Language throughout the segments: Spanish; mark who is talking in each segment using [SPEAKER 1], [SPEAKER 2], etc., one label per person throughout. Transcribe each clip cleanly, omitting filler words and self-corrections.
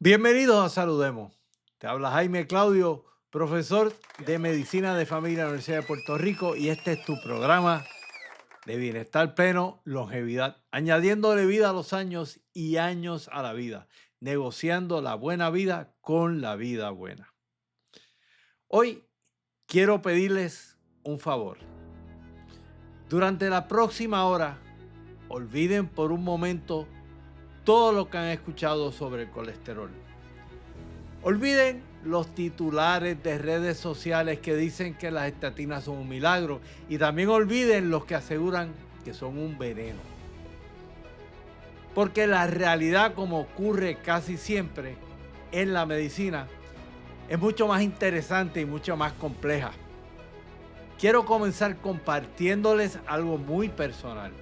[SPEAKER 1] Bienvenidos a Saludemos. Te habla Jaime Claudio, profesor de Medicina de Familia de la Universidad de Puerto Rico, y este es tu programa de bienestar pleno, longevidad, añadiéndole vida a los años y años a la vida, negociando la buena vida con la vida buena. Hoy quiero pedirles un favor. Durante la próxima hora, olviden por un momento todo lo que han escuchado sobre el colesterol. Olviden los titulares de redes sociales que dicen que las estatinas son un milagro, y también olviden los que aseguran que son un veneno. Porque la realidad, como ocurre casi siempre en la medicina, es mucho más interesante y mucho más compleja. Quiero comenzar compartiéndoles algo muy personal.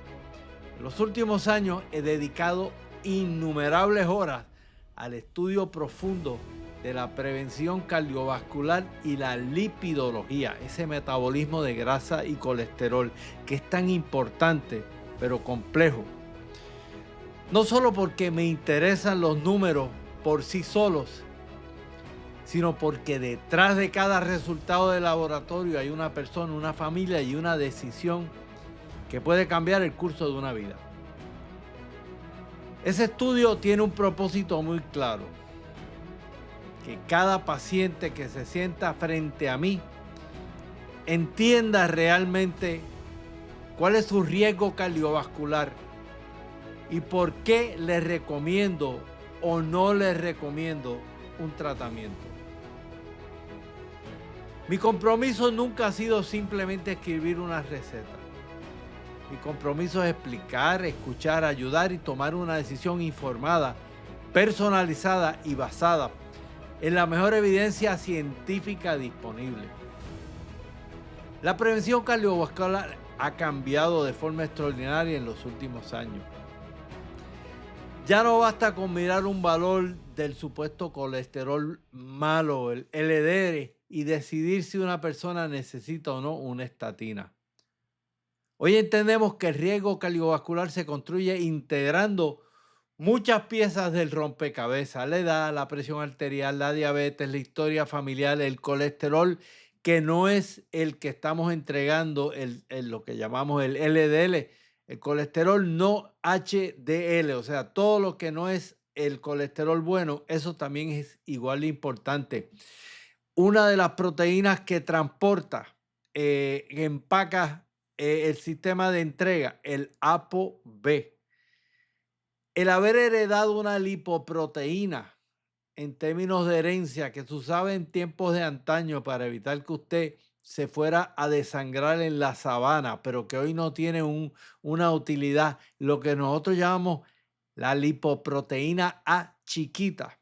[SPEAKER 1] En los últimos años he dedicado innumerables horas al estudio profundo de la prevención cardiovascular y la lipidología, ese metabolismo de grasa y colesterol que es tan importante pero complejo. No solo porque me interesan los números por sí solos, sino porque detrás de cada resultado de laboratorio hay una persona, una familia y una decisión que puede cambiar el curso de una vida. Ese estudio tiene un propósito muy claro: que cada paciente que se sienta frente a mí entienda realmente cuál es su riesgo cardiovascular y por qué le recomiendo o no le recomiendo un tratamiento. Mi compromiso nunca ha sido simplemente escribir una receta. Mi compromiso es explicar, escuchar, ayudar y tomar una decisión informada, personalizada y basada en la mejor evidencia científica disponible. La prevención cardiovascular ha cambiado de forma extraordinaria en los últimos años. Ya no basta con mirar un valor del supuesto colesterol malo, el LDL, y decidir si una persona necesita o no una estatina. Hoy entendemos que el riesgo cardiovascular se construye integrando muchas piezas del rompecabezas: la edad, la presión arterial, la diabetes, la historia familiar, el colesterol, que no es el que estamos entregando, lo que llamamos el LDL, el colesterol no HDL, o sea, todo lo que no es el colesterol bueno, eso también es igual de importante. Una de las proteínas que transporta, empaca el sistema de entrega, el ApoB. El haber heredado una lipoproteína en términos de herencia que se usaba en tiempos de antaño para evitar que usted se fuera a desangrar en la sabana, pero que hoy no tiene una utilidad, lo que nosotros llamamos la lipoproteína A chiquita.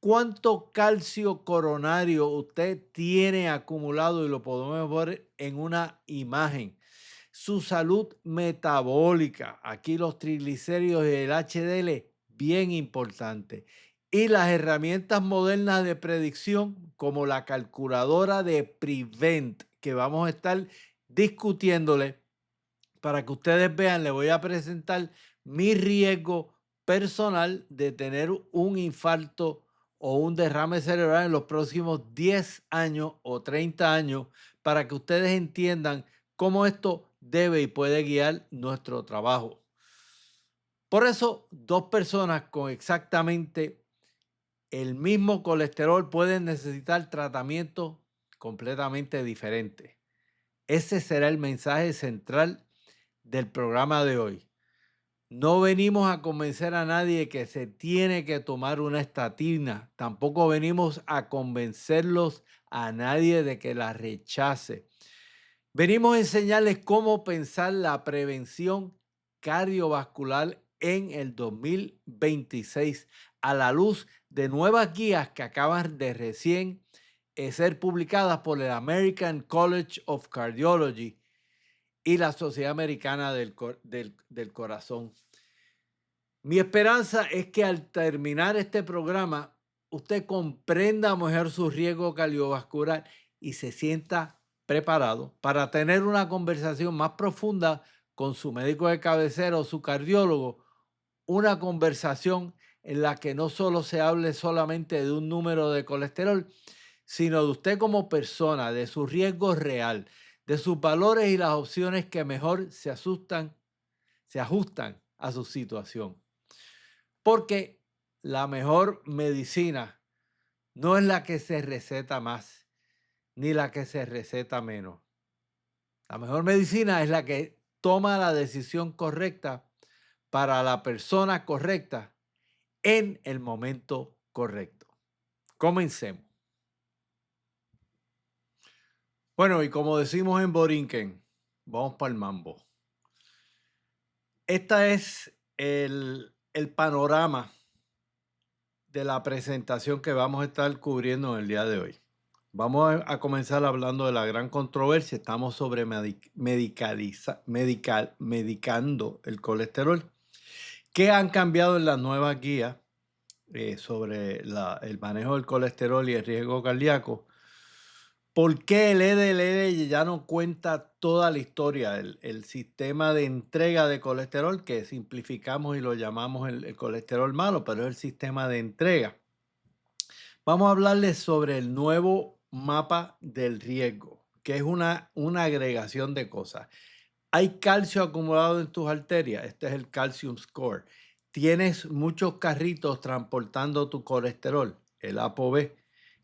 [SPEAKER 1] ¿Cuánto calcio coronario usted tiene acumulado? Y lo podemos ver en una imagen. Su salud metabólica, aquí los triglicéridos y el HDL, bien importante. Y las herramientas modernas de predicción, como la calculadora de Prevent, que vamos a estar discutiéndole para que ustedes vean. Le voy a presentar mi riesgo personal de tener un infarto o un derrame cerebral en los próximos 10 años o 30 años, para que ustedes entiendan cómo esto debe y puede guiar nuestro trabajo. Por eso, dos personas con exactamente el mismo colesterol pueden necesitar tratamientos completamente diferentes. Ese será el mensaje central del programa de hoy. No venimos a convencer a nadie que se tiene que tomar una estatina. Tampoco venimos a convencerlos a nadie de que la rechace. Venimos a enseñarles cómo pensar la prevención cardiovascular en el 2026 a la luz de nuevas guías que acaban de recién ser publicadas por el American College of Cardiology y la Sociedad Americana del Corazón. Mi esperanza es que al terminar este programa, usted comprenda mejor su riesgo cardiovascular y se sienta preparado para tener una conversación más profunda con su médico de cabecera o su cardiólogo, una conversación en la que no solo se hable solamente de un número de colesterol, sino de usted como persona, de su riesgo real, de sus valores y las opciones que mejor se ajustan a su situación. Porque la mejor medicina no es la que se receta más, ni la que se receta menos. La mejor medicina es la que toma la decisión correcta para la persona correcta en el momento correcto. Comencemos. Bueno, y como decimos en Borinquen, vamos para el mambo. Este es el panorama de la presentación que vamos a estar cubriendo en el día de hoy. Vamos a comenzar hablando de la gran controversia. Estamos sobre medicando el colesterol. ¿Qué han cambiado en las nuevas guías sobre el manejo del colesterol y el riesgo cardíaco? ¿Por qué el LDL ya no cuenta toda la historia? El sistema de entrega de colesterol, que simplificamos y lo llamamos el colesterol malo, pero es el sistema de entrega. Vamos a hablarles sobre el nuevo mapa del riesgo, que es una agregación de cosas. Hay calcio acumulado en tus arterias. Este es el Calcium Score. Tienes muchos carritos transportando tu colesterol, el ApoB.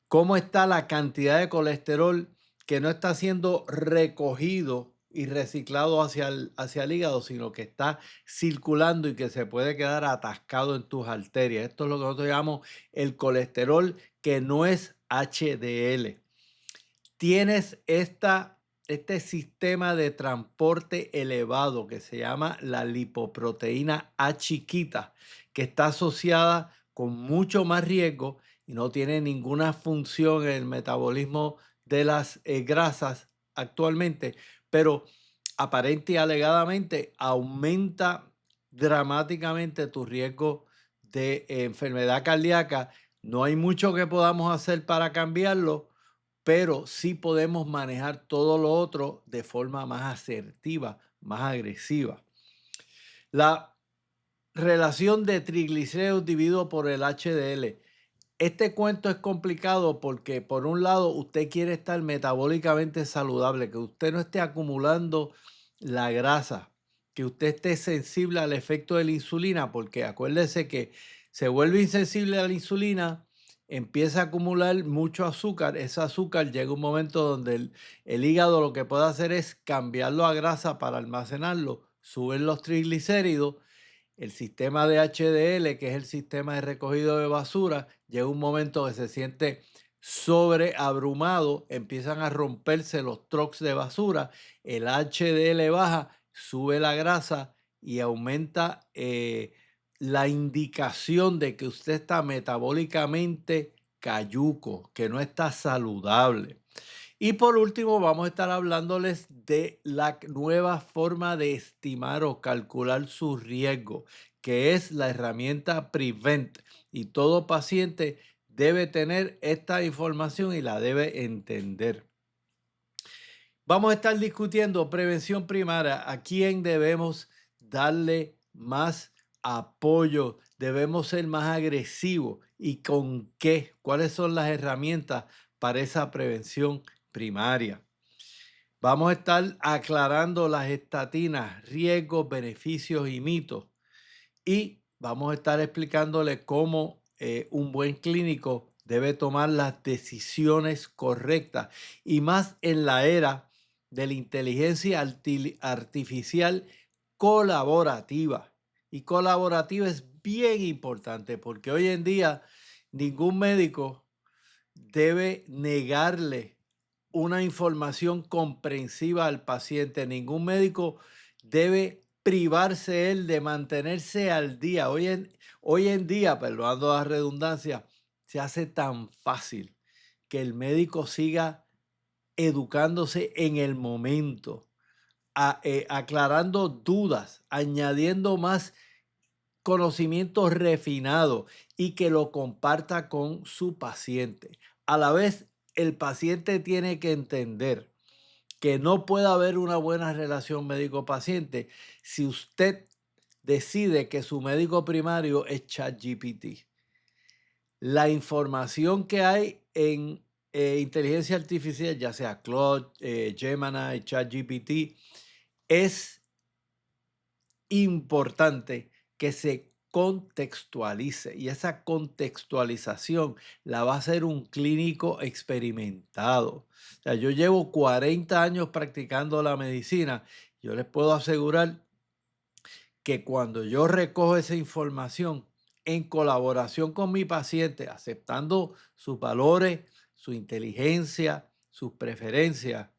[SPEAKER 1] ¿Cómo está la cantidad de colesterol que no está siendo recogido y reciclado hacia el hígado, sino que está circulando y que se puede quedar atascado en tus arterias? Esto es lo que nosotros llamamos el colesterol que no es HDL. Tienes este sistema de transporte elevado que se llama la lipoproteína A chiquita, que está asociada con mucho más riesgo y no tiene ninguna función en el metabolismo de las grasas actualmente, pero aparente y alegadamente aumenta dramáticamente tu riesgo de enfermedad cardíaca. No hay mucho que podamos hacer para cambiarlo, pero sí podemos manejar todo lo otro de forma más asertiva, más agresiva. La relación de triglicéridos dividido por el HDL. Este cuento es complicado porque por un lado usted quiere estar metabólicamente saludable, que usted no esté acumulando la grasa, que usted esté sensible al efecto de la insulina, porque acuérdese que se vuelve insensible a la insulina, empieza a acumular mucho azúcar. Ese azúcar llega un momento donde el hígado lo que puede hacer es cambiarlo a grasa para almacenarlo, suben los triglicéridos. El sistema de HDL, que es el sistema de recogido de basura, llega un momento que se siente sobreabrumado, empiezan a romperse los trucks de basura, el HDL baja, sube la grasa y aumenta la indicación de que usted está metabólicamente cayuco, que no está saludable. Y por último, vamos a estar hablándoles de la nueva forma de estimar o calcular su riesgo, que es la herramienta Prevent. Y todo paciente debe tener esta información y la debe entender. Vamos a estar discutiendo prevención primaria, a quién debemos darle más apoyo, debemos ser más agresivos y con qué, cuáles son las herramientas para esa prevención primaria. Vamos a estar aclarando las estatinas, riesgos, beneficios y mitos. Y vamos a estar explicándole cómo un buen clínico debe tomar las decisiones correctas. Y más en la era de la inteligencia artificial colaborativa. Y colaborativa es bien importante porque hoy en día ningún médico debe negarle una información comprensiva al paciente. Ningún médico debe privarse él de mantenerse al día. Hoy en día, perdonando la redundancia, se hace tan fácil que el médico siga educándose en el momento, aclarando dudas, añadiendo más conocimiento refinado y que lo comparta con su paciente. A la vez, el paciente tiene que entender que no puede haber una buena relación médico-paciente si usted decide que su médico primario es ChatGPT. La información que hay en inteligencia artificial, ya sea Claude, Gemini, ChatGPT, es importante que se contextualice, y esa contextualización la va a hacer un clínico experimentado. O sea, yo llevo 40 años practicando la medicina. Yo les puedo asegurar que cuando yo recojo esa información en colaboración con mi paciente, aceptando sus valores, su inteligencia, sus preferencias,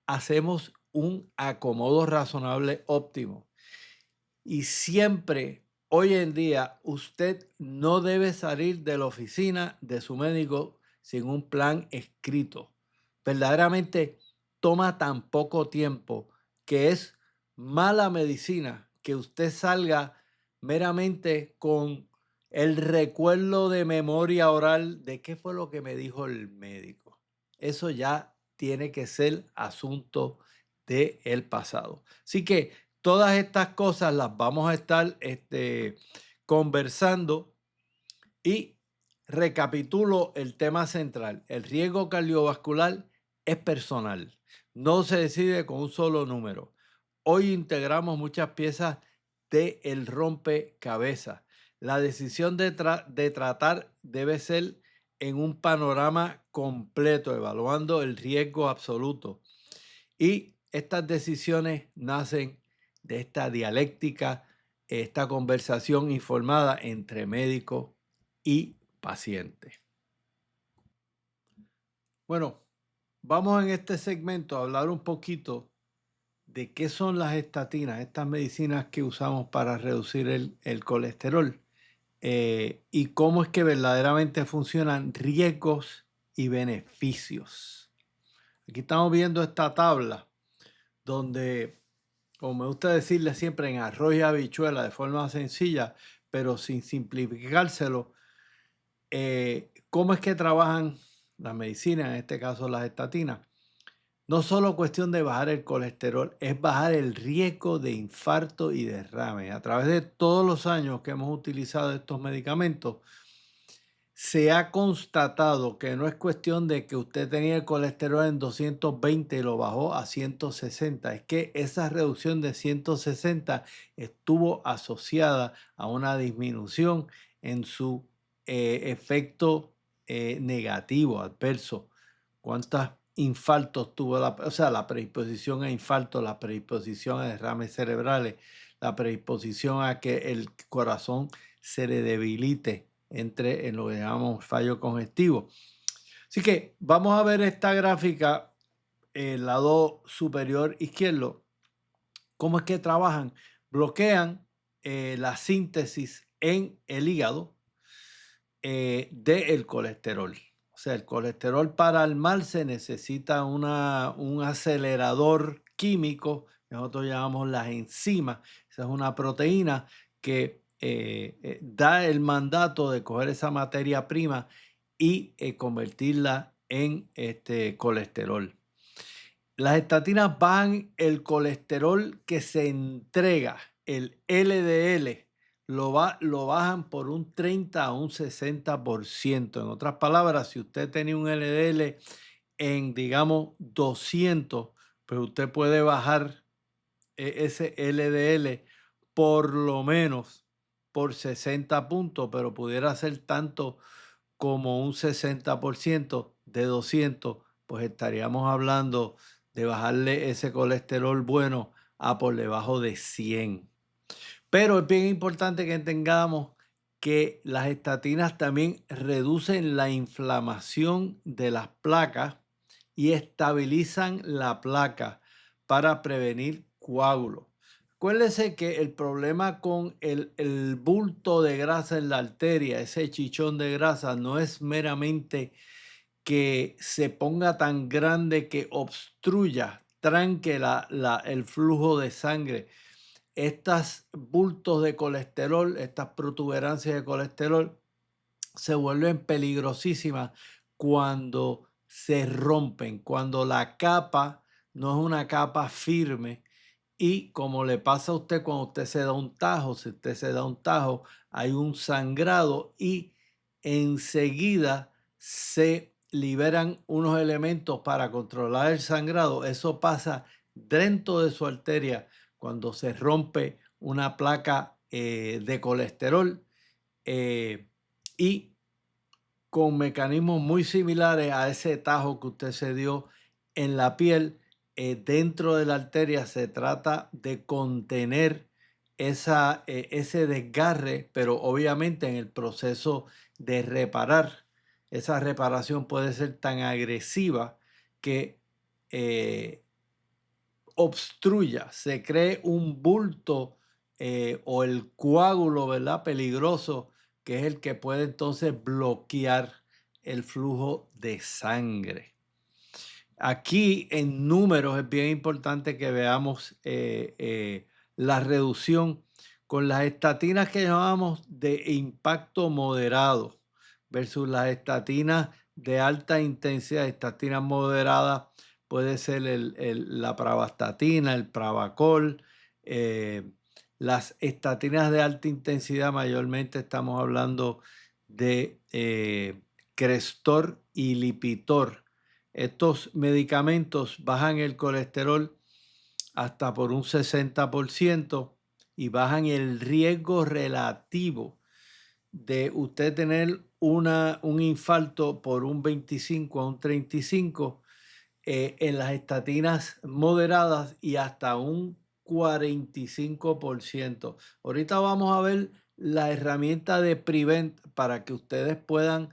[SPEAKER 1] hacemos un acomodo razonable óptimo. Y siempre, hoy en día, usted no debe salir de la oficina de su médico sin un plan escrito. Verdaderamente toma tan poco tiempo que es mala medicina que usted salga meramente con el recuerdo de memoria oral de qué fue lo que me dijo el médico. Eso ya tiene que ser asunto del pasado. Así que todas estas cosas las vamos a estar conversando, y recapitulo el tema central. El riesgo cardiovascular es personal. No se decide con un solo número. Hoy integramos muchas piezas del rompecabezas. La decisión de tratar debe ser en un panorama completo, evaluando el riesgo absoluto. Y estas decisiones nacen de esta dialéctica, esta conversación informada entre médico y paciente. Bueno, vamos en este segmento a hablar un poquito de qué son las estatinas, estas medicinas que usamos para reducir el colesterol, y cómo es que verdaderamente funcionan, riesgos y beneficios. Aquí estamos viendo esta tabla donde, como me gusta decirle siempre, en arroz y habichuela de forma sencilla, pero sin simplificárselo, cómo es que trabajan las medicinas, en este caso las estatinas. No solo cuestión de bajar el colesterol, es bajar el riesgo de infarto y derrame. A través de todos los años que hemos utilizado estos medicamentos, se ha constatado que no es cuestión de que usted tenía el colesterol en 220 y lo bajó a 160. Es que esa reducción de 160 estuvo asociada a una disminución en su efecto negativo, adverso. ¿Cuántos infartos tuvo? La predisposición a infarto, la predisposición a derrames cerebrales, la predisposición a que el corazón se le debilite, entre en lo que llamamos fallo congestivo. Así que vamos a ver esta gráfica, el lado superior izquierdo, cómo es que trabajan. Bloquean la síntesis en el hígado del colesterol. O sea, el colesterol para armarse necesita un acelerador químico que nosotros llamamos las enzimas. Esa es una proteína que da el mandato de coger esa materia prima y convertirla en colesterol. Las estatinas bajan el colesterol que se entrega, el LDL, lo bajan por un 30 a un 60%. En otras palabras, si usted tenía un LDL en, digamos, 200, pues usted puede bajar ese LDL por lo menos por 60 puntos, pero pudiera ser tanto como un 60% de 200, pues estaríamos hablando de bajarle ese colesterol bueno a por debajo de 100. Pero es bien importante que entendamos que las estatinas también reducen la inflamación de las placas y estabilizan la placa para prevenir coágulos. Acuérdense que el problema con el bulto de grasa en la arteria, ese chichón de grasa, no es meramente que se ponga tan grande que obstruya, tranque el flujo de sangre. Estos bultos de colesterol, estas protuberancias de colesterol, se vuelven peligrosísimas cuando se rompen, cuando la capa no es una capa firme y como le pasa a usted cuando usted se da un tajo, si usted se da un tajo, hay un sangrado y enseguida se liberan unos elementos para controlar el sangrado. Eso pasa dentro de su arteria cuando se rompe una placa de colesterol y con mecanismos muy similares a ese tajo que usted se dio en la piel, dentro de la arteria se trata de contener ese desgarre, pero obviamente en el proceso de reparar, esa reparación puede ser tan agresiva que eh, obstruya, se cree un bulto o el coágulo, ¿verdad? Peligroso, que es el que puede entonces bloquear el flujo de sangre. Aquí en números es bien importante que veamos la reducción con las estatinas que llamamos de impacto moderado versus las estatinas de alta intensidad. Estatinas moderadas puede ser la pravastatina, el Pravacol. Las estatinas de alta intensidad mayormente estamos hablando de Crestor y Lipitor. Estos medicamentos bajan el colesterol hasta por un 60% y bajan el riesgo relativo de usted tener un infarto por un 25 a un 35 en las estatinas moderadas y hasta un 45%. Ahorita vamos a ver la herramienta de Prevent para que ustedes puedan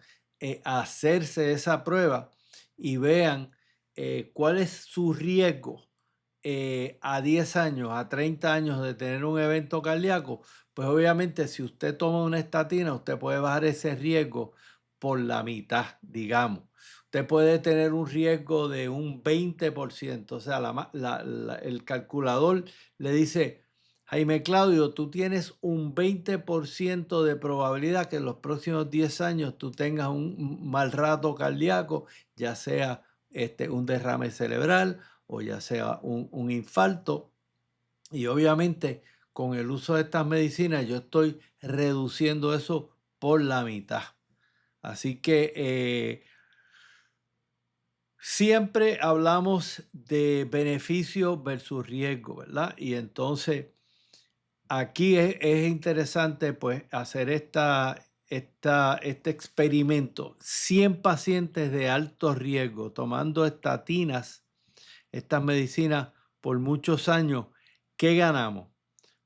[SPEAKER 1] hacerse esa prueba y vean cuál es su riesgo a 10 años, a 30 años de tener un evento cardíaco. Pues obviamente si usted toma una estatina, usted puede bajar ese riesgo por la mitad, digamos. Usted puede tener un riesgo de un 20%, o sea, el calculador le dice, Jaime Claudio, tú tienes un 20% de probabilidad que en los próximos 10 años tú tengas un mal rato cardíaco, ya sea un derrame cerebral o ya sea un infarto. Y obviamente con el uso de estas medicinas yo estoy reduciendo eso por la mitad. Así que siempre hablamos de beneficio versus riesgo, ¿verdad? Y entonces aquí es interesante pues hacer este experimento. 100 pacientes de alto riesgo tomando estatinas, estas medicinas por muchos años. ¿Qué ganamos?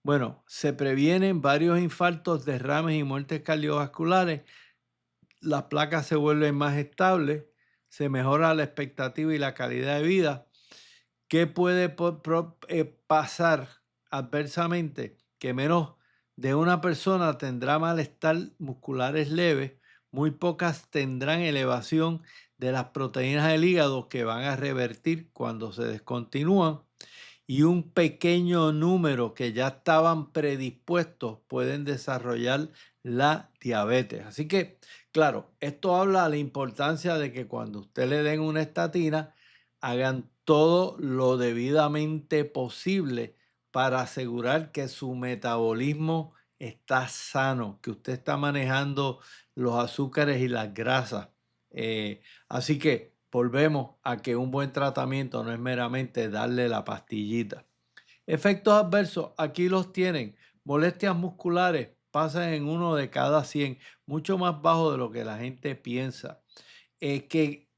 [SPEAKER 1] Bueno, se previenen varios infartos, derrames y muertes cardiovasculares. Las placas se vuelven más estables, se mejora la expectativa y la calidad de vida. ¿Qué puede pasar adversamente? Que menos de una persona tendrá malestar musculares leves, muy pocas tendrán elevación de las proteínas del hígado que van a revertir cuando se descontinúan y un pequeño número que ya estaban predispuestos pueden desarrollar la diabetes. Así que, claro, esto habla de la importancia de que cuando usted le den una estatina, hagan todo lo debidamente posible para asegurar que su metabolismo está sano, que usted está manejando los azúcares y las grasas. Así que volvemos a que un buen tratamiento no es meramente darle la pastillita. Efectos adversos, aquí los tienen. Molestias musculares pasan en 1 de cada 100, mucho más bajo de lo que la gente piensa. Que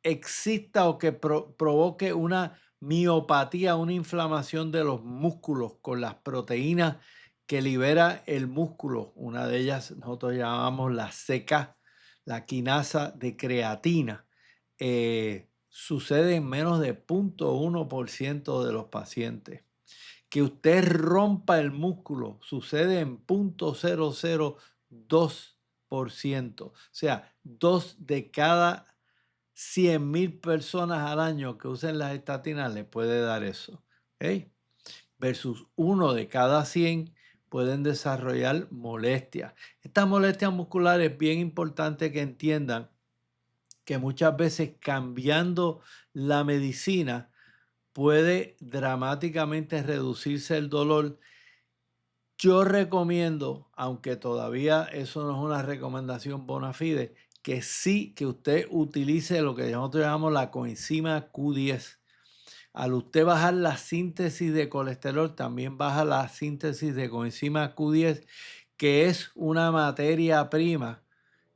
[SPEAKER 1] exista o que provoque una miopatía, una inflamación de los músculos con las proteínas que libera el músculo. Una de ellas nosotros llamamos la CK, la quinasa de creatina. Sucede en menos de 0.1% de los pacientes. Que usted rompa el músculo sucede en 0.002%. O sea, 2 de cada 100,000 personas al año que usen las estatinas le puede dar eso. ¿Okay? Versus 1 de cada 100 pueden desarrollar molestias. Estas molestias musculares es bien importante que entiendan que muchas veces cambiando la medicina puede dramáticamente reducirse el dolor. Yo recomiendo, aunque todavía eso no es una recomendación bona fide, que sí que usted utilice lo que nosotros llamamos la coenzima Q10. Al usted bajar la síntesis de colesterol, también baja la síntesis de coenzima Q10, que es una materia prima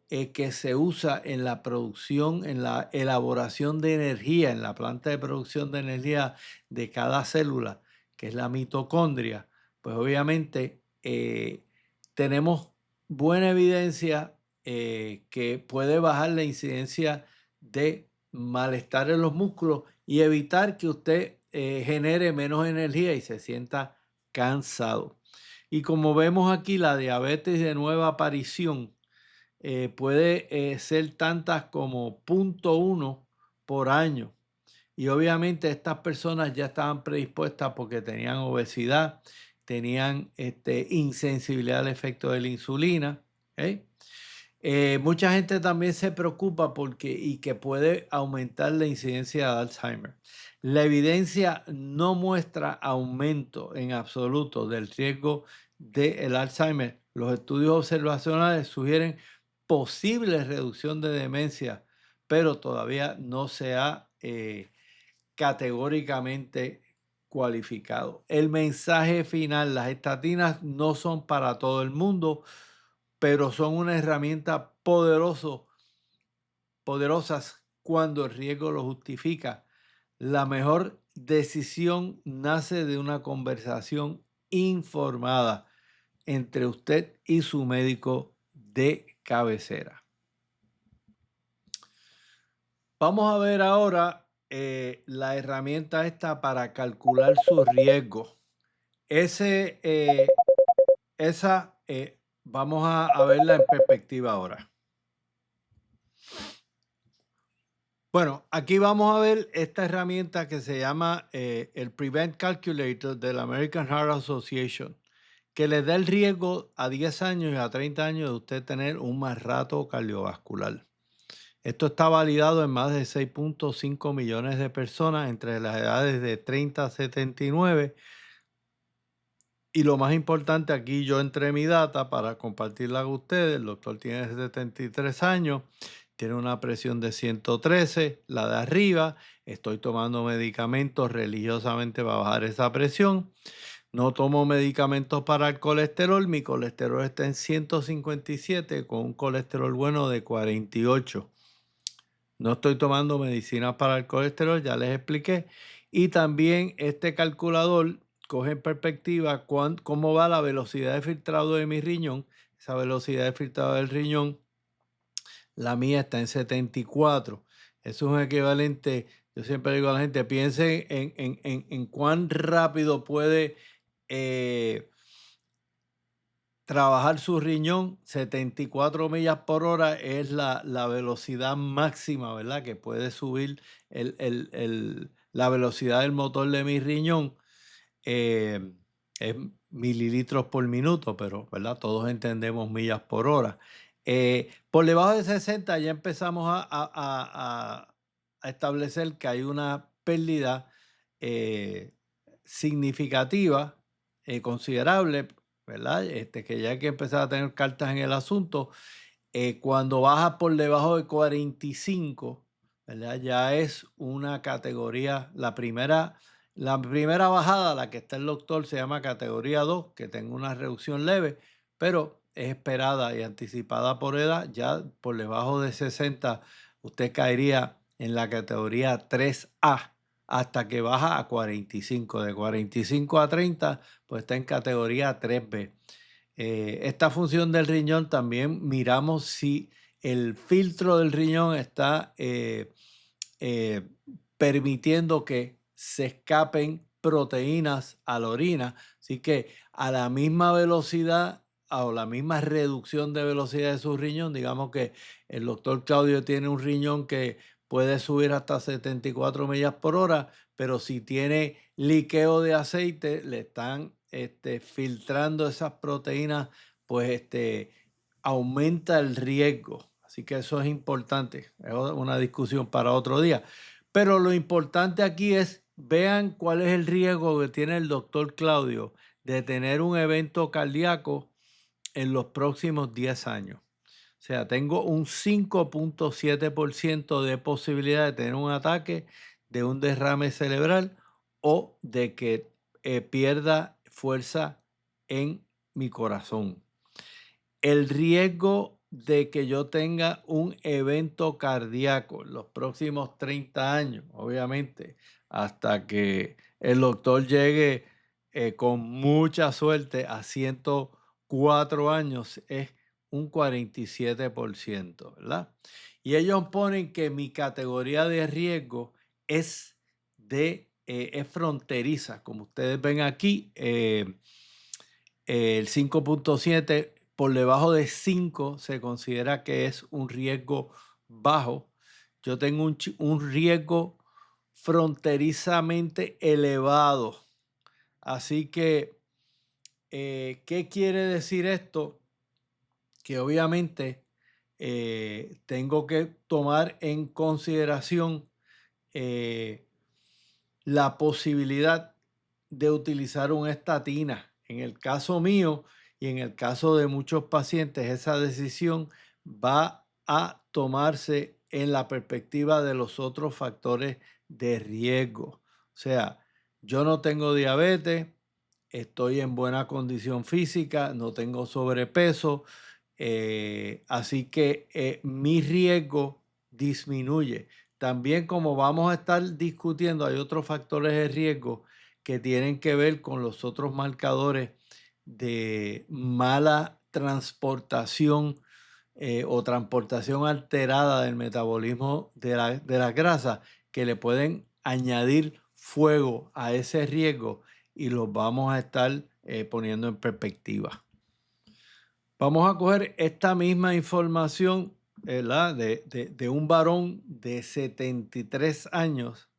[SPEAKER 1] que se usa en la producción, en la elaboración de energía, en la planta de producción de energía de cada célula, que es la mitocondria. Pues obviamente tenemos buena evidencia que puede bajar la incidencia de malestar en los músculos y evitar que usted genere menos energía y se sienta cansado. Y como vemos aquí, la diabetes de nueva aparición puede ser tantas como 0,1 por año. Y obviamente estas personas ya estaban predispuestas porque tenían obesidad, tenían insensibilidad al efecto de la insulina. Mucha gente también se preocupa y que puede aumentar la incidencia de Alzheimer. La evidencia no muestra aumento en absoluto del riesgo del Alzheimer. Los estudios observacionales sugieren posible reducción de demencia, pero todavía no se ha categóricamente cualificado. El mensaje final: las estatinas no son para todo el mundo, pero son una herramienta poderosas cuando el riesgo lo justifica. La mejor decisión nace de una conversación informada entre usted y su médico de cabecera. Vamos a ver ahora la herramienta esta para calcular su riesgo. Vamos a verla en perspectiva ahora. Bueno, aquí vamos a ver esta herramienta que se llama el Prevent Calculator de la American Heart Association, que le da el riesgo a 10 años y a 30 años de usted tener un mal rato cardiovascular. Esto está validado en más de 6.5 millones de personas entre las edades de 30 a 79. Y lo más importante, aquí yo entré mi data para compartirla con ustedes. El doctor tiene 73 años, tiene una presión de 113, la de arriba. Estoy tomando medicamentos religiosamente para bajar esa presión. No tomo medicamentos para el colesterol. Mi colesterol está en 157 con un colesterol bueno de 48. No estoy tomando medicinas para el colesterol, ya les expliqué. Y también este calculador coge en perspectiva cómo va la velocidad de filtrado de mi riñón. Esa velocidad de filtrado del riñón, la mía está en 74. Eso es un equivalente. Yo siempre digo a la gente: piensen en cuán rápido puede trabajar su riñón. 74 millas por hora es la velocidad máxima, ¿verdad? Que puede subir la velocidad del motor de mi riñón. Es mililitros por minuto, pero ¿verdad? Todos entendemos millas por hora. Por debajo de 60 ya empezamos a establecer que hay una pérdida significativa, considerable, ¿verdad? Que ya hay que empezar a tener cartas en el asunto. Cuando baja por debajo de 45, ¿verdad? Ya es una categoría, la primera bajada, la que está el doctor, se llama categoría 2, que tenga una reducción leve, pero es esperada y anticipada por edad. Ya por debajo de 60, usted caería en la categoría 3A hasta que baja a 45. De 45 a 30, pues está en categoría 3B. Esta función del riñón también miramos si el filtro del riñón está permitiendo que se escapen proteínas a la orina. Así que a la misma velocidad o la misma reducción de velocidad de su riñón, digamos que el doctor Claudio tiene un riñón que puede subir hasta 74 millas por hora, pero si tiene liqueo de aceite, le están filtrando esas proteínas, pues aumenta el riesgo. Así que eso es importante. Es una discusión para otro día. Pero lo importante aquí es vean cuál es el riesgo que tiene el doctor Claudio de tener un evento cardíaco en los próximos 10 años. O sea, tengo un 5.7% de posibilidad de tener un ataque, de un derrame cerebral o de que pierda fuerza en mi corazón. El riesgo de que yo tenga un evento cardíaco en los próximos 30 años, obviamente, hasta que el doctor llegue con mucha suerte a 104 años, es un 47%, ¿verdad? Y ellos ponen que mi categoría de riesgo es es fronteriza, como ustedes ven aquí, el 5.7 por debajo de 5 se considera que es un riesgo bajo. Yo tengo un riesgo fronterizamente elevado. Así que, ¿qué quiere decir esto? Que obviamente tengo que tomar en consideración la posibilidad de utilizar una estatina. En el caso mío y en el caso de muchos pacientes, esa decisión va a tomarse en la perspectiva de los otros factores de riesgo. O sea, yo no tengo diabetes, estoy en buena condición física, no tengo sobrepeso, así que mi riesgo disminuye. También, como vamos a estar discutiendo, hay otros factores de riesgo que tienen que ver con los otros marcadores de mala transportación o transportación alterada del metabolismo de la grasa, que le pueden añadir fuego a ese riesgo y los vamos a estar poniendo en perspectiva. Vamos a coger esta misma información, ¿verdad? De un varón de 73 años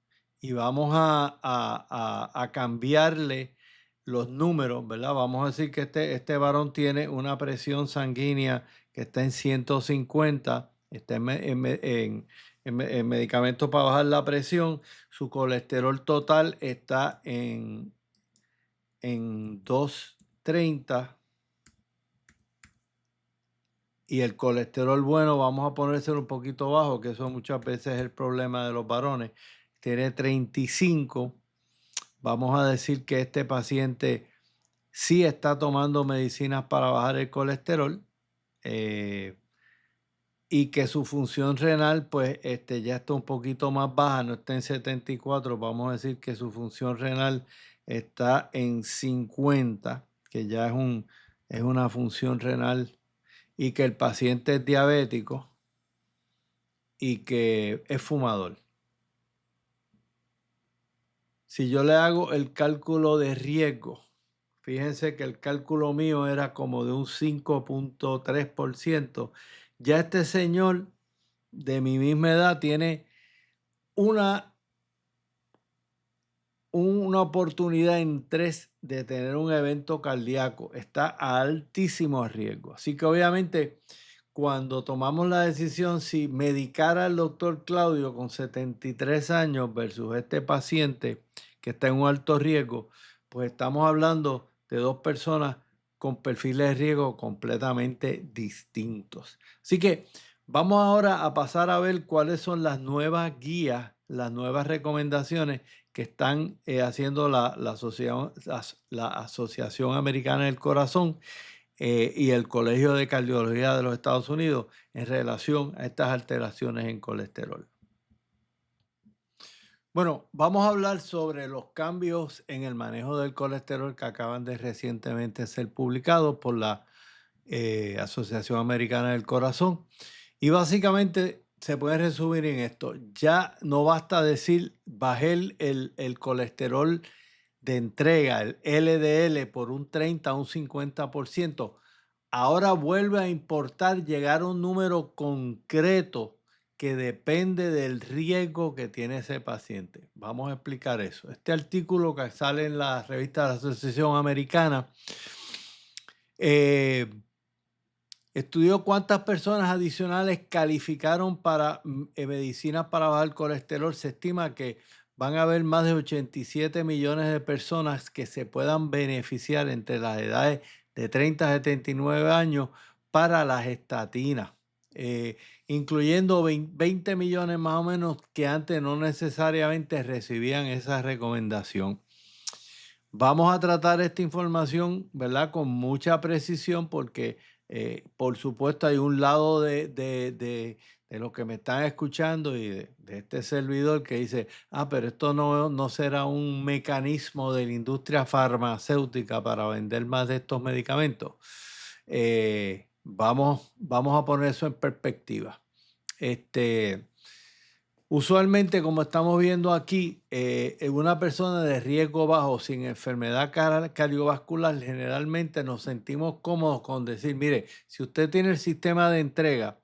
[SPEAKER 1] y vamos a cambiarle los números, ¿verdad? Vamos a decir que este varón tiene una presión sanguínea que está en 150, está en medicamentos para bajar la presión, su colesterol total está en 230. Y el colesterol bueno, vamos a ponérselo un poquito bajo, que eso muchas veces es el problema de los varones. Tiene 35. Vamos a decir que este paciente sí está tomando medicinas para bajar el colesterol y que su función renal pues ya está un poquito más baja, no está en 74. Vamos a decir que su función renal está en 50, que ya es una función renal, y que el paciente es diabético y que es fumador. Si yo le hago el cálculo de riesgo, fíjense que el cálculo mío era como de un 5.3%. Ya este señor de mi misma edad tiene una oportunidad en 3 de tener un evento cardíaco. Está a altísimo riesgo. Así que obviamente, cuando tomamos la decisión si medicar al doctor Claudio con 73 años versus este paciente que está en un alto riesgo, pues estamos hablando de dos personas con perfiles de riesgo completamente distintos. Así que vamos ahora a pasar a ver cuáles son las nuevas guías, las nuevas recomendaciones que están haciendo la Asociación Americana del Corazón y el Colegio de Cardiología de los Estados Unidos en relación a estas alteraciones en colesterol. Bueno, vamos a hablar sobre los cambios en el manejo del colesterol que acaban de recientemente ser publicados por la Asociación Americana del Corazón. Y básicamente se puede resumir en esto. Ya no basta decir bajé el colesterol de entrega, el LDL, por un 30 a un 50%. Ahora vuelve a importar llegar a un número concreto que depende del riesgo que tiene ese paciente. Vamos a explicar eso. Este artículo que sale en la revista de la Asociación Americana estudió cuántas personas adicionales calificaron para medicinas para bajar el colesterol. Se estima que van a haber más de 87 millones de personas que se puedan beneficiar entre las edades de 30 a 79 años para las estatinas, incluyendo 20 millones más o menos que antes no necesariamente recibían esa recomendación. Vamos a tratar esta información, ¿verdad? Con mucha precisión porque, por supuesto, hay un lado de los que me están escuchando y de este servidor que dice, pero esto no será un mecanismo de la industria farmacéutica para vender más de estos medicamentos. Vamos a poner eso en perspectiva. Usualmente, como estamos viendo aquí, en una persona de riesgo bajo sin enfermedad cardiovascular, generalmente nos sentimos cómodos con decir, mire, si usted tiene el sistema de entrega,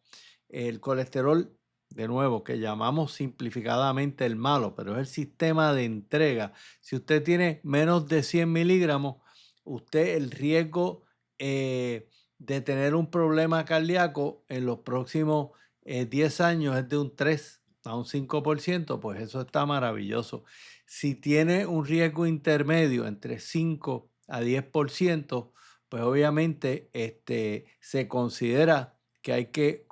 [SPEAKER 1] el colesterol, de nuevo, que llamamos simplificadamente el malo, pero es el sistema de entrega. Si usted tiene menos de 100 miligramos, usted el riesgo de tener un problema cardíaco en los próximos 10 años es de un 3 a un 5%, pues eso está maravilloso. Si tiene un riesgo intermedio entre 5 a 10%, pues obviamente se considera que hay que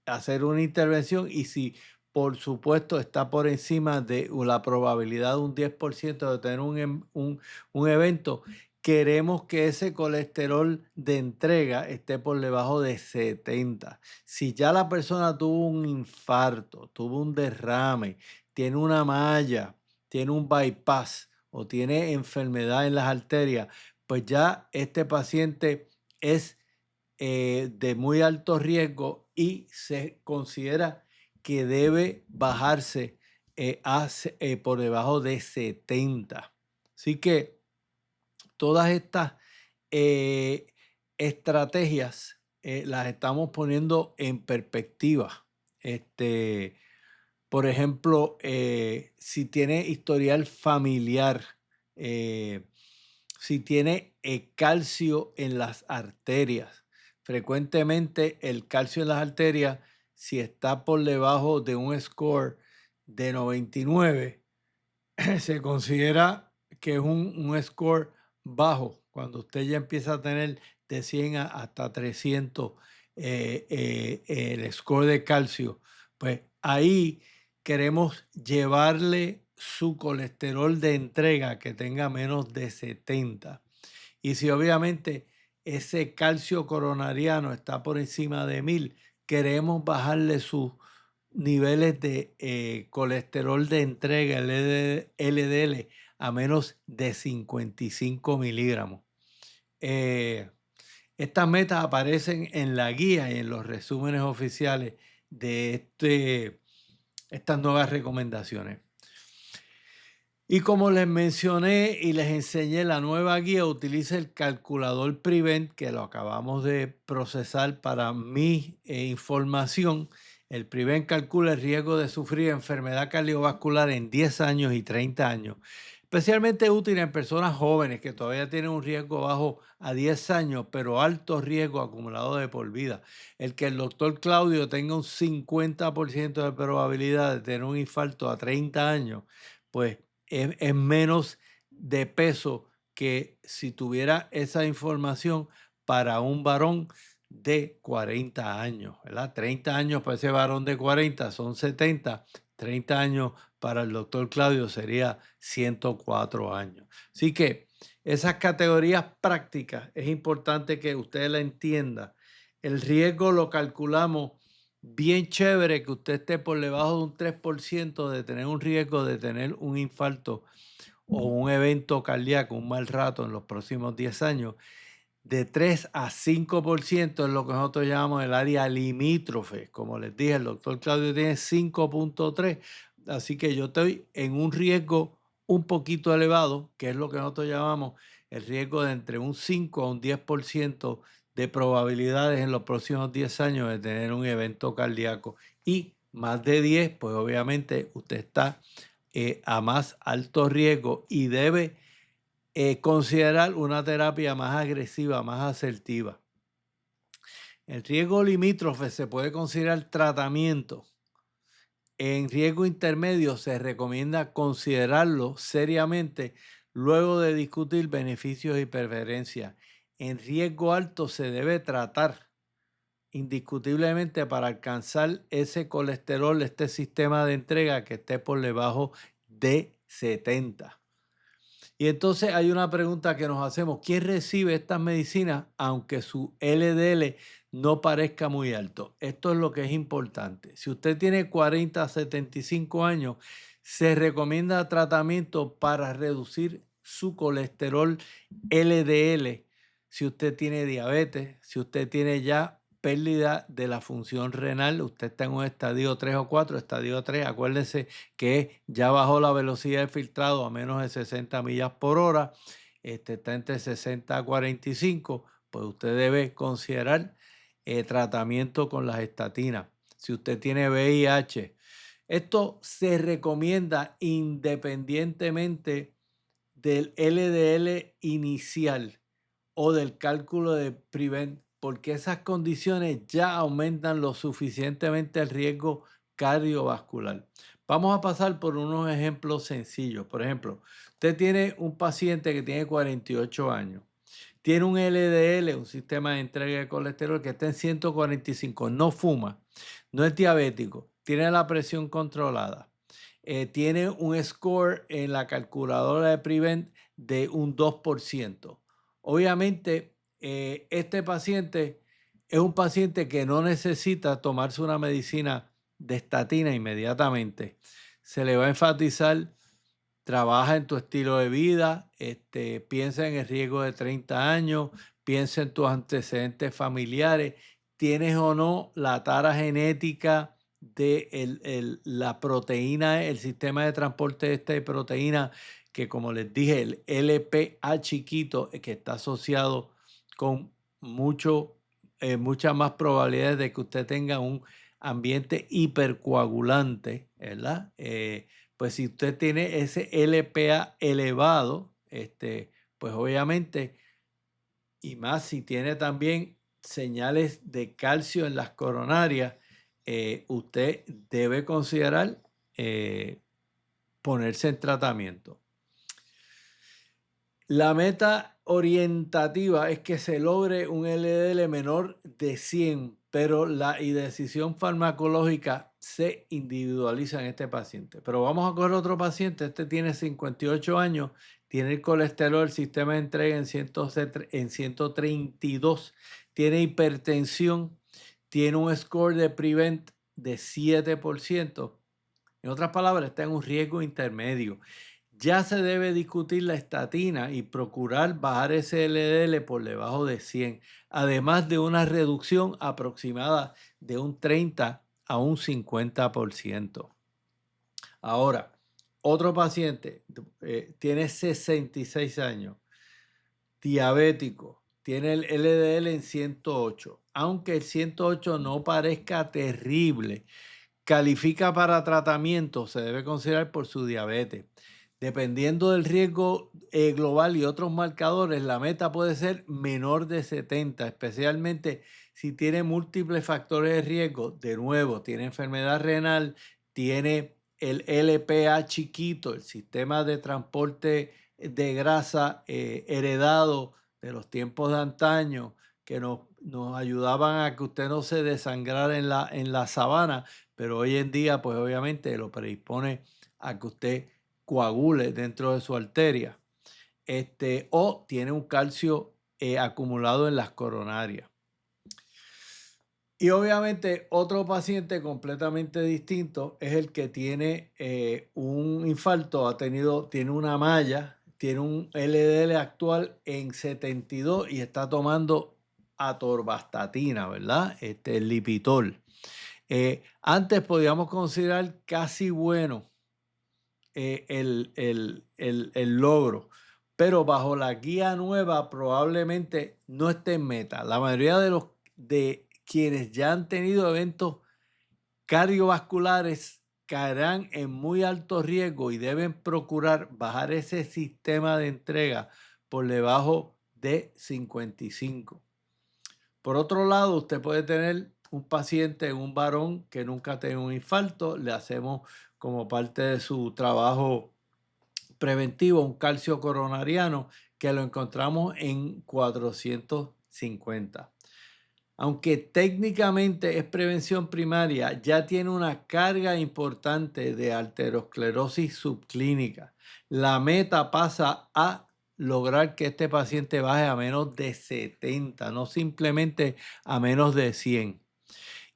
[SPEAKER 1] hacer una intervención, y si por supuesto está por encima de la probabilidad de un 10% de tener un evento, queremos que ese colesterol de entrega esté por debajo de 70. Si ya la persona tuvo un infarto, tuvo un derrame, tiene una malla, tiene un bypass o tiene enfermedad en las arterias, pues ya este paciente es de muy alto riesgo y se considera que debe bajarse por debajo de 70. Así que todas estas eh, estrategias las estamos poniendo en perspectiva. Por ejemplo, si tiene historial familiar, si tiene calcio en las arterias. Frecuentemente el calcio en las arterias, si está por debajo de un score de 99, se considera que es un score bajo. Cuando usted ya empieza a tener de 100 hasta 300 el score de calcio, pues ahí queremos llevarle su colesterol de entrega que tenga menos de 70. Y si obviamente ese calcio coronariano está por encima de 1000, queremos bajarle sus niveles de colesterol de entrega, el LDL, a menos de 55 miligramos. Estas metas aparecen en la guía y en los resúmenes oficiales de estas nuevas recomendaciones. Y como les mencioné y les enseñé, la nueva guía utiliza el calculador Prevent, que lo acabamos de procesar para mi información. El Prevent calcula el riesgo de sufrir enfermedad cardiovascular en 10 años y 30 años. Especialmente útil en personas jóvenes que todavía tienen un riesgo bajo a 10 años, pero alto riesgo acumulado de por vida. El que el doctor Claudio tenga un 50% de probabilidad de tener un infarto a 30 años, pues es menos de peso que si tuviera esa información para un varón de 40 años, ¿verdad? 30 años para ese varón de 40 son 70, 30 años para el doctor Claudio sería 104 años. Así que esas categorías prácticas es importante que usted la entienda. El riesgo lo calculamos bien chévere, que usted esté por debajo de un 3% de tener un riesgo de tener un infarto o un evento cardíaco, un mal rato en los próximos 10 años. De 3 a 5% es lo que nosotros llamamos el área limítrofe. Como les dije, el doctor Claudio tiene 5.3, así que yo estoy en un riesgo un poquito elevado, que es lo que nosotros llamamos el riesgo de entre un 5 a un 10% de probabilidades en los próximos 10 años de tener un evento cardíaco. Y más de 10, pues obviamente usted está a más alto riesgo y debe considerar una terapia más agresiva, más asertiva. El riesgo limítrofe se puede considerar tratamiento En riesgo intermedio se recomienda considerarlo seriamente luego de discutir beneficios y preferencias. En riesgo alto se debe tratar indiscutiblemente para alcanzar ese colesterol, este sistema de entrega que esté por debajo de 70. Y entonces hay una pregunta que nos hacemos: ¿quién recibe estas medicinas aunque su LDL no parezca muy alto? Esto es lo que es importante. Si usted tiene 40 a 75 años, se recomienda tratamiento para reducir su colesterol LDL. Si usted tiene diabetes, si usted tiene ya pérdida de la función renal, usted está en un estadio 3 o 4, estadio 3, acuérdese que ya bajó la velocidad de filtrado a menos de 60 millas por hora, está entre 60 a 45, pues usted debe considerar tratamiento con las estatinas. Si usted tiene VIH, esto se recomienda independientemente del LDL inicial o del cálculo de Prevent, porque esas condiciones ya aumentan lo suficientemente el riesgo cardiovascular. Vamos a pasar por unos ejemplos sencillos. Por ejemplo, usted tiene un paciente que tiene 48 años, tiene un LDL, un sistema de entrega de colesterol que está en 145, no fuma, no es diabético, tiene la presión controlada, tiene un score en la calculadora de Prevent de un 2%. Obviamente, este paciente es un paciente que no necesita tomarse una medicina de estatina inmediatamente. Se le va a enfatizar: trabaja en tu estilo de vida, piensa en el riesgo de 30 años, piensa en tus antecedentes familiares, tienes o no la tara genética de la proteína, el sistema de transporte de esta proteína, que como les dije, el LPA chiquito, que está asociado con muchas más probabilidades de que usted tenga un ambiente hipercoagulante, ¿verdad? Pues si usted tiene ese LPA elevado, pues obviamente, y más si tiene también señales de calcio en las coronarias, usted debe considerar ponerse en tratamiento. La meta orientativa es que se logre un LDL menor de 100, pero la decisión farmacológica se individualiza en este paciente. Pero vamos a coger otro paciente. Este tiene 58 años, tiene el colesterol, el sistema de entrega en 132, tiene hipertensión, tiene un score de Prevent de 7%. En otras palabras, está en un riesgo intermedio. Ya se debe discutir la estatina y procurar bajar ese LDL por debajo de 100, además de una reducción aproximada de un 30 a un 50%. Ahora, otro paciente tiene 66 años, diabético, tiene el LDL en 108, aunque el 108 no parezca terrible, califica para tratamiento, se debe considerar por su diabetes. Dependiendo del riesgo global y otros marcadores, la meta puede ser menor de 70, especialmente si tiene múltiples factores de riesgo. De nuevo, tiene enfermedad renal, tiene el LPA chiquito, el sistema de transporte de grasa heredado de los tiempos de antaño, que nos ayudaban a que usted no se desangrara en la sabana, pero hoy en día, pues obviamente lo predispone a que usted coagule dentro de su arteria, o tiene un calcio acumulado en las coronarias. Y obviamente otro paciente completamente distinto es el que tiene un infarto, tiene una malla, tiene un LDL actual en 72 y está tomando atorvastatina, ¿verdad? El Lipitor. Antes podíamos considerar casi bueno el logro, pero bajo la guía nueva probablemente no esté en meta. La mayoría de quienes ya han tenido eventos cardiovasculares caerán en muy alto riesgo y deben procurar bajar ese sistema de entrega por debajo de 55. Por otro lado, usted puede tener un paciente, un varón que nunca ha tenido un infarto, le hacemos como parte de su trabajo preventivo un calcio coronariano que lo encontramos en 450. Aunque técnicamente es prevención primaria, ya tiene una carga importante de arteriosclerosis subclínica. La meta pasa a lograr que este paciente baje a menos de 70, no simplemente a menos de 100.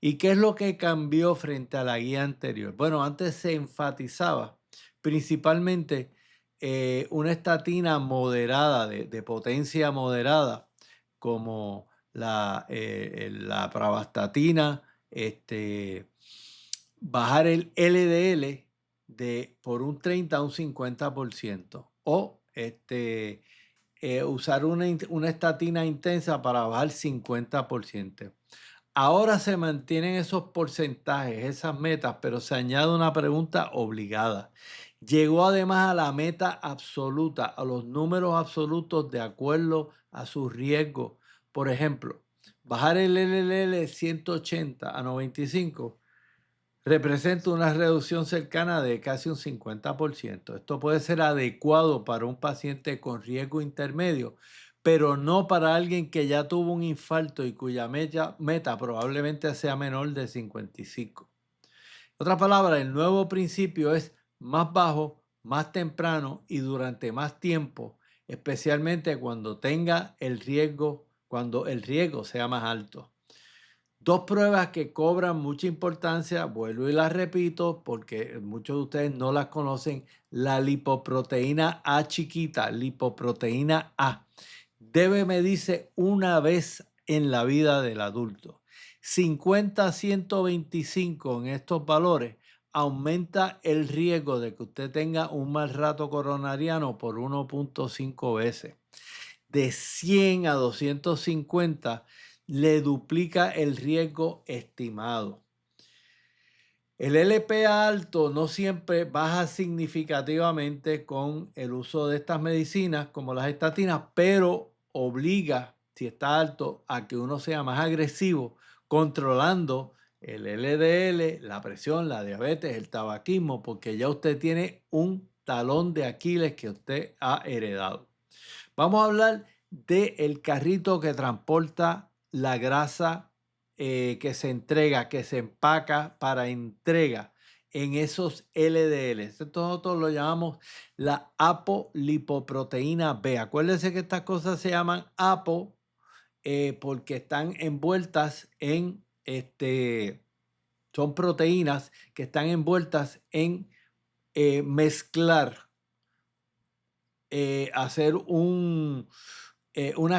[SPEAKER 1] ¿Y qué es lo que cambió frente a la guía anterior? Bueno, antes se enfatizaba principalmente una estatina moderada, de potencia moderada, como la pravastatina, bajar el LDL por un 30 a un 50%, o usar una estatina intensa para bajar 50%. Ahora se mantienen esos porcentajes, esas metas, pero se añade una pregunta obligada. Llegó además a la meta absoluta, a los números absolutos de acuerdo a sus riesgos. Por ejemplo, bajar el LLL 180 a 95 representa una reducción cercana de casi un 50%. Esto puede ser adecuado para un paciente con riesgo intermedio, pero no para alguien que ya tuvo un infarto y cuya meta probablemente sea menor de 55. En otras palabras, el nuevo principio es más bajo, más temprano y durante más tiempo, especialmente cuando cuando el riesgo sea más alto. Dos pruebas que cobran mucha importancia, vuelvo y las repito porque muchos de ustedes no las conocen. La lipoproteína A chiquita, lipoproteína A, debe medirse una vez en la vida del adulto. 50 a 125 en estos valores aumenta el riesgo de que usted tenga un mal rato coronariano por 1.5 veces. De 100 a 250 le duplica el riesgo estimado. El LPA alto no siempre baja significativamente con el uso de estas medicinas como las estatinas, pero obliga, si está alto, a que uno sea más agresivo controlando el LDL, la presión, la diabetes, el tabaquismo, porque ya usted tiene un talón de Aquiles que usted ha heredado. Vamos a hablar del carrito que transporta la grasa que se entrega, que se empaca para entrega en esos LDL. Esto nosotros lo llamamos la apolipoproteína B. Acuérdense que estas cosas se llaman apo porque están envueltas son proteínas que están envueltas en mezclar, hacer una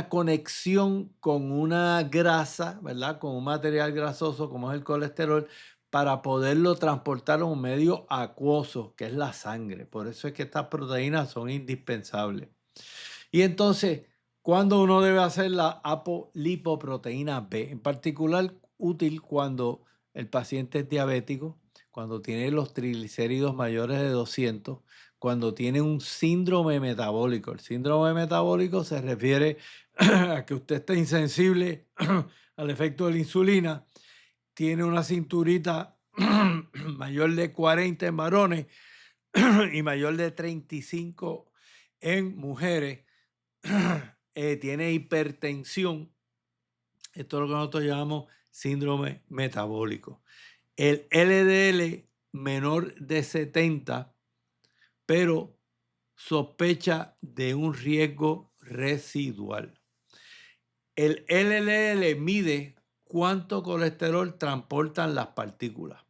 [SPEAKER 1] conexión con una grasa, ¿verdad? Con un material grasoso como es el colesterol, para poderlo transportar a un medio acuoso, que es la sangre. Por eso es que estas proteínas son indispensables. Y entonces, ¿cuándo uno debe hacer la apolipoproteína B? En particular, útil cuando el paciente es diabético, cuando tiene los triglicéridos mayores de 200, cuando tiene un síndrome metabólico. El síndrome metabólico se refiere a que usted está insensible al efecto de la insulina, tiene una cinturita mayor de 40 en varones y mayor de 35 en mujeres, tiene hipertensión. Esto es lo que nosotros llamamos síndrome metabólico. El LDL menor de 70, pero sospecha de un riesgo residual. El LDL mide cuánto colesterol transportan las partículas.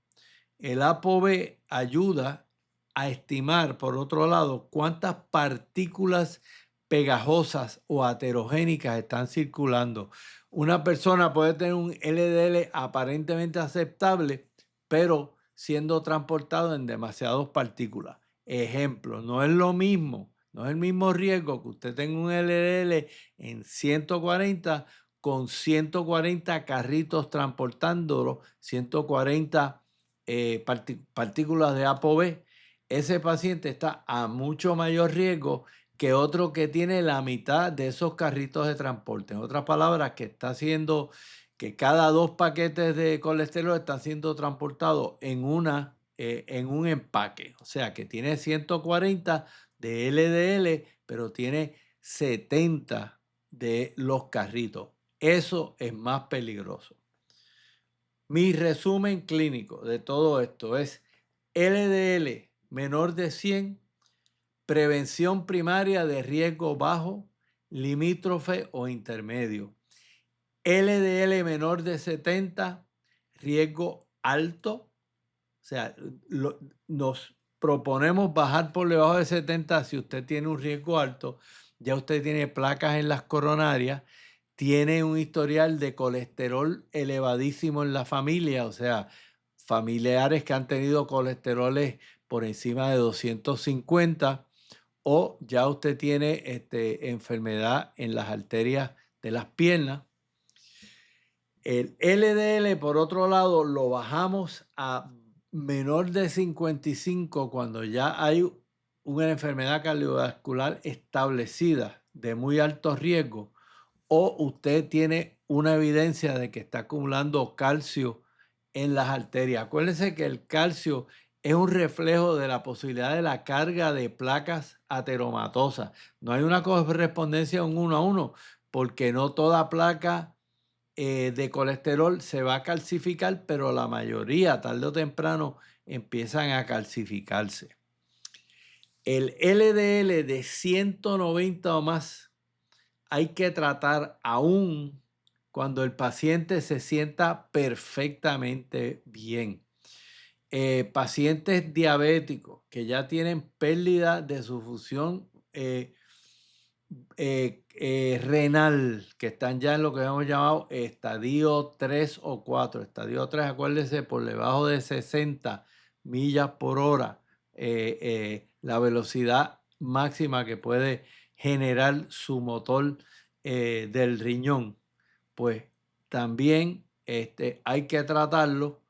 [SPEAKER 1] El ApoB ayuda a estimar, por otro lado, cuántas partículas pegajosas o aterogénicas están circulando. Una persona puede tener un LDL aparentemente aceptable, pero siendo transportado en demasiadas partículas. Ejemplo, no es lo mismo, no es el mismo riesgo que usted tenga un LDL en 140 con 140 carritos transportándolo, 140 partículas de ApoB. Ese paciente está a mucho mayor riesgo que otro que tiene la mitad de esos carritos de transporte. En otras palabras, que está siendo que cada 2 paquetes de colesterol están siendo transportados en un empaque. O sea, que tiene 140 de LDL, pero tiene 70 de los carritos. Eso es más peligroso. Mi resumen clínico de todo esto es LDL menor de 100, prevención primaria de riesgo bajo, limítrofe o intermedio. LDL menor de 70, riesgo alto. O sea, nos proponemos bajar por debajo de 70 si usted tiene un riesgo alto, ya usted tiene placas en las coronarias, tiene un historial de colesterol elevadísimo en la familia, o sea, familiares que han tenido colesteroles por encima de 250, o ya usted tiene enfermedad en las arterias de las piernas. El LDL, por otro lado, lo bajamos a menor de 55 cuando ya hay una enfermedad cardiovascular establecida de muy alto riesgo, o usted tiene una evidencia de que está acumulando calcio en las arterias. Acuérdense que el calcio es un reflejo de la posibilidad de la carga de placas ateromatosas. No hay una correspondencia un 1 a 1, porque no toda placa de colesterol se va a calcificar, pero la mayoría, tarde o temprano, empiezan a calcificarse. El LDL de 190 o más hay que tratar aún cuando el paciente se sienta perfectamente bien. Pacientes diabéticos que ya tienen pérdida de su función renal, que están ya en lo que hemos llamado estadio 3 o 4. Estadio 3, acuérdense, por debajo de 60 millas por hora, la velocidad máxima que puede generar su motor del riñón, pues también hay que tratarlo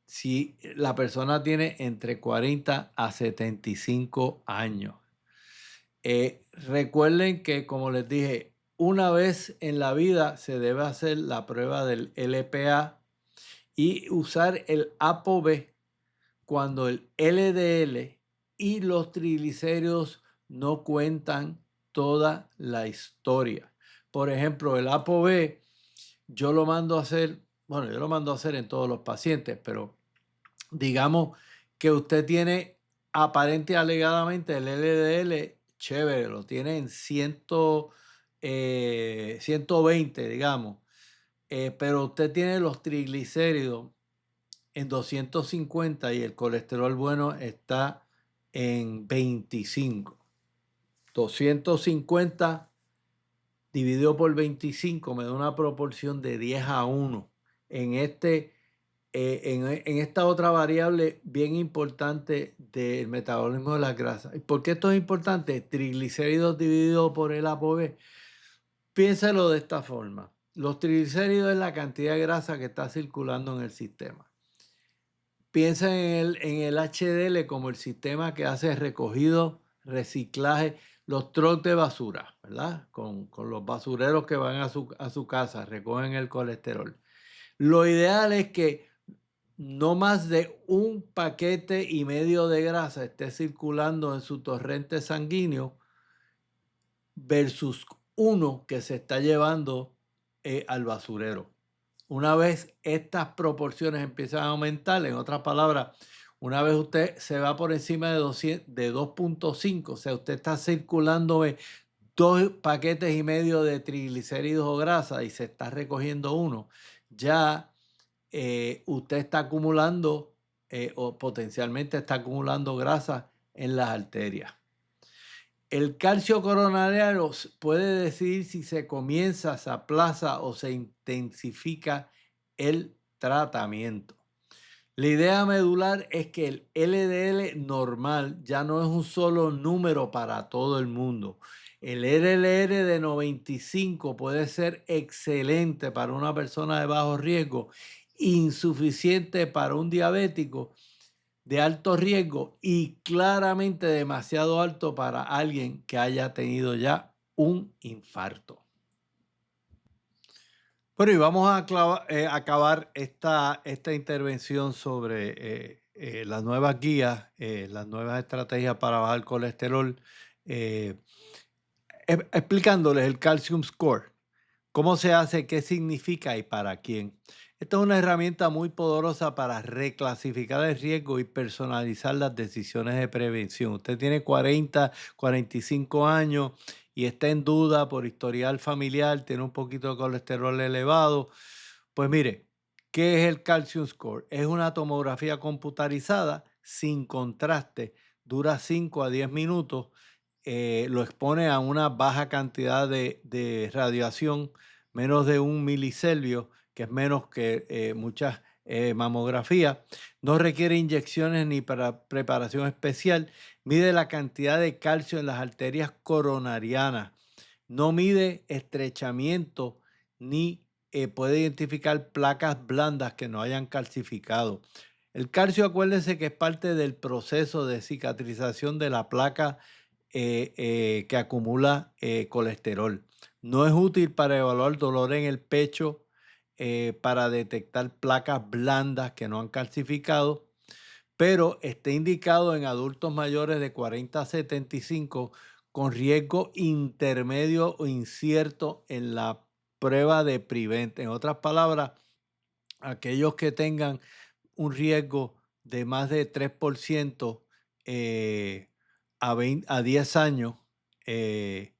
[SPEAKER 1] si la persona tiene entre 40 a 75 años. Recuerden que, como les dije, una vez en la vida se debe hacer la prueba del LPA y usar el ApoB cuando el LDL y los triglicéridos no cuentan toda la historia. Por ejemplo, el ApoB yo lo mando a hacer, bueno, yo lo mando a hacer en todos los pacientes, pero digamos que usted tiene aparente y alegadamente el LDL chévere, lo tiene en 120, digamos, pero usted tiene los triglicéridos en 250 y el colesterol bueno está en 25. 250 dividido por 25 me da una proporción de 10 a 1. En esta otra variable bien importante del metabolismo de las grasas. ¿Por qué esto es importante? Triglicéridos dividido por el ApoB. Piénselo de esta forma. Los triglicéridos es la cantidad de grasa que está circulando en el sistema. Piensa en el HDL como el sistema que hace recogido, reciclaje, los trucks de basura, ¿verdad? Con los basureros que van a su casa, recogen el colesterol. Lo ideal es que no más de 1,5 paquetes de grasa esté circulando en su torrente sanguíneo versus 1 que se está llevando al basurero. Una vez estas proporciones empiezan a aumentar, en otras palabras, una vez usted se va por encima de 2.5, o sea, usted está circulando 2,5 paquetes de triglicéridos o grasa y se está recogiendo 1, ya usted está acumulando o potencialmente está acumulando grasa en las arterias. El calcio coronario puede decidir si se comienza, se aplaza o se intensifica el tratamiento. La idea medular es que el LDL normal ya no es un solo número para todo el mundo. El LDL de 95 puede ser excelente para una persona de bajo riesgo, insuficiente para un diabético de alto riesgo y claramente demasiado alto para alguien que haya tenido ya un infarto. Bueno, y vamos a acabar esta intervención sobre las nuevas guías, las nuevas estrategias para bajar el colesterol, eh, explicándoles el Calcium Score. ¿Cómo se hace? ¿Qué significa y para quién? Esta es una herramienta muy poderosa para reclasificar el riesgo y personalizar las decisiones de prevención. Usted tiene 40, 45 años y está en duda por historial familiar, tiene un poquito de colesterol elevado. Pues mire, ¿qué es el Calcium Score? Es una tomografía computarizada sin contraste, dura 5 a 10 minutos, lo expone a una baja cantidad de radiación, menos de 1 milicelvio, que es menos que muchas mamografías. No requiere inyecciones ni para preparación especial. Mide la cantidad de calcio en las arterias coronarianas. No mide estrechamiento ni puede identificar placas blandas que no hayan calcificado. El calcio, acuérdense que es parte del proceso de cicatrización de la placa que acumula colesterol. No es útil para evaluar dolor en el pecho, para detectar placas blandas que no han calcificado, pero está indicado en adultos mayores de 40 a 75 con riesgo intermedio o incierto en la prueba de Prevent. En otras palabras, aquellos que tengan un riesgo de más de 3% a 10 años, eh,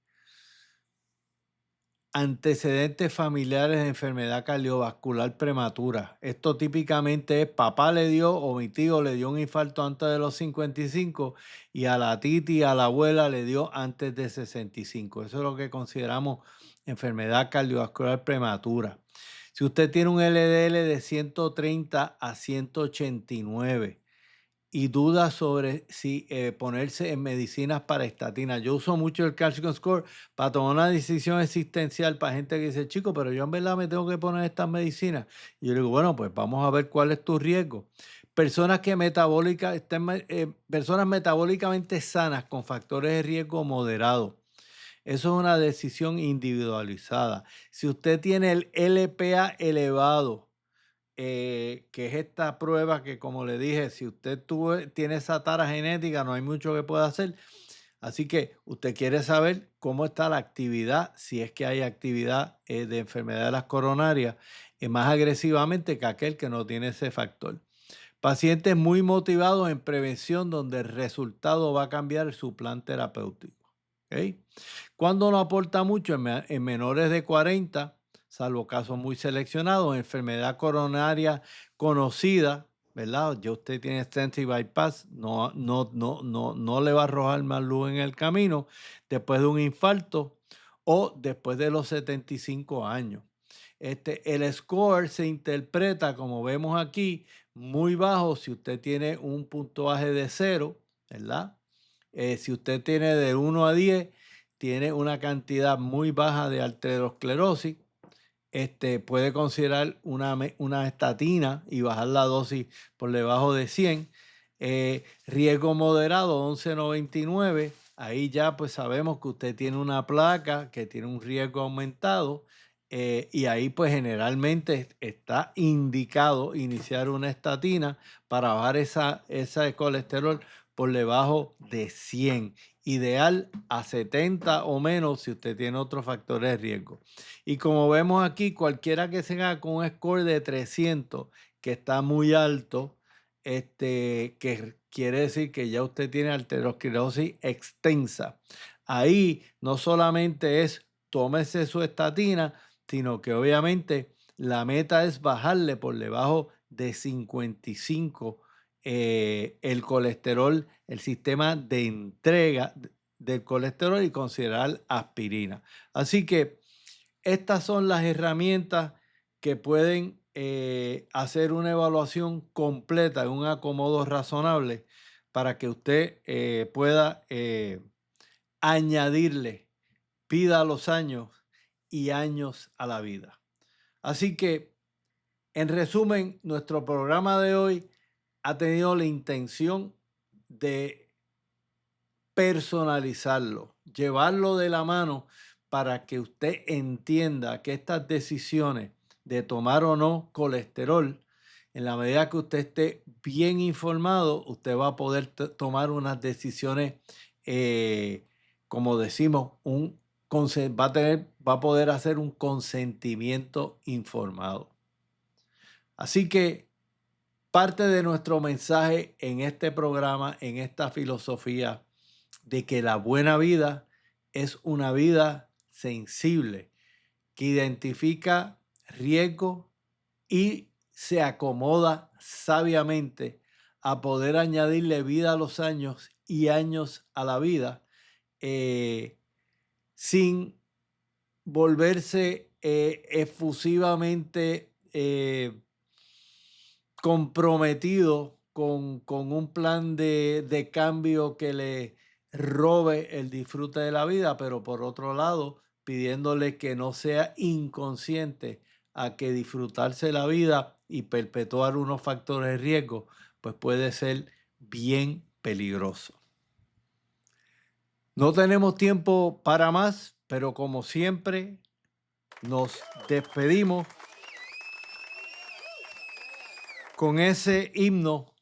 [SPEAKER 1] antecedentes familiares de enfermedad cardiovascular prematura. Esto típicamente es papá le dio o mi tío le dio un infarto antes de los 55 y a la titi, a la abuela le dio antes de 65. Eso es lo que consideramos enfermedad cardiovascular prematura. Si usted tiene un LDL de 130 a 189 y duda sobre si ponerse en medicinas para estatina. Yo uso mucho el Calcium Score para tomar una decisión existencial para gente que dice, chico, pero yo en verdad me tengo que poner estas medicinas. Y yo le digo, bueno, pues vamos a ver cuál es tu riesgo. Personas que personas metabólicamente sanas con factores de riesgo moderados. Eso es una decisión individualizada. Si usted tiene el LPA elevado, que es esta prueba que, como le dije, si usted tiene esa tara genética, no hay mucho que pueda hacer. Así que usted quiere saber cómo está la actividad, si es que hay actividad de enfermedad de las coronarias, más agresivamente que aquel que no tiene ese factor. Pacientes muy motivados en prevención donde el resultado va a cambiar su plan terapéutico. ¿Ok? Cuando no aporta mucho en menores de 40, salvo casos muy seleccionados, enfermedad coronaria conocida, ¿verdad? Ya usted tiene stent y bypass, no le va a arrojar más luz en el camino después de un infarto o después de los 75 años. El score se interpreta, como vemos aquí, muy bajo si usted tiene un puntuaje de 0, ¿verdad? Si usted tiene de 1 a 10, tiene una cantidad muy baja de arteriosclerosis, puede considerar una estatina y bajar la dosis por debajo de 100. Riesgo moderado, 11,99. Ahí ya pues sabemos que usted tiene una placa que tiene un riesgo aumentado, y ahí pues generalmente está indicado iniciar una estatina para bajar ese colesterol por debajo de 100. Ideal a 70 o menos si usted tiene otros factores de riesgo. Y como vemos aquí, cualquiera que se haga con un score de 300, que está muy alto, que quiere decir que ya usted tiene arteriosclerosis extensa. Ahí no solamente es tómese su estatina, sino que obviamente la meta es bajarle por debajo de 55 el colesterol, el sistema de entrega del colesterol y considerar aspirina. Así que estas son las herramientas que pueden hacer una evaluación completa en un acomodo razonable para que usted pueda añadirle vida a los años y años a la vida. Así que, en resumen, nuestro programa de hoy ha tenido la intención de personalizarlo, llevarlo de la mano para que usted entienda que estas decisiones de tomar o no colesterol, en la medida que usted esté bien informado, usted va a poder tomar unas decisiones, como decimos, va a poder hacer un consentimiento informado. Así que parte de nuestro mensaje en este programa, en esta filosofía de que la buena vida es una vida sensible, que identifica riesgos y se acomoda sabiamente a poder añadirle vida a los años y años a la vida, sin volverse efusivamente comprometido con un plan de cambio que le robe el disfrute de la vida, pero por otro lado, pidiéndole que no sea inconsciente a que disfrutarse la vida y perpetuar unos factores de riesgo, pues puede ser bien peligroso. No tenemos tiempo para más, pero como siempre, nos despedimos con ese himno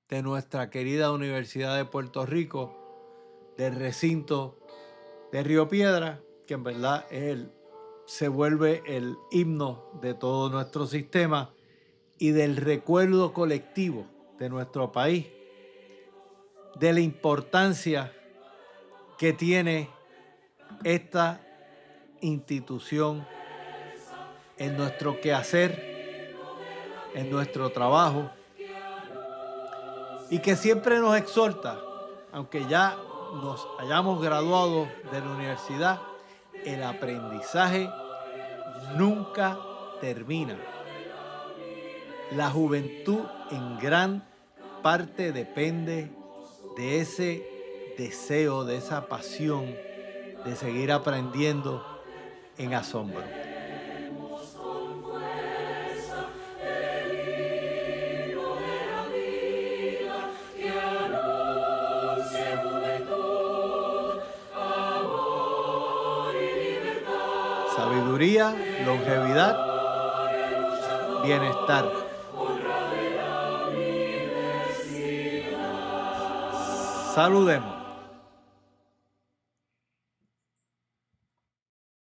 [SPEAKER 1] de nuestra querida Universidad de Puerto Rico, del recinto de Río Piedras, que en verdad se vuelve el himno de todo nuestro sistema y del recuerdo colectivo de nuestro país, de la importancia que tiene esta institución en nuestro quehacer, en nuestro trabajo, y que siempre nos exhorta, aunque ya nos hayamos graduado de la universidad, el aprendizaje nunca termina. La juventud en gran parte depende de ese deseo, de esa pasión de seguir aprendiendo en asombro. Sabiduría, longevidad, bienestar. Saludemos.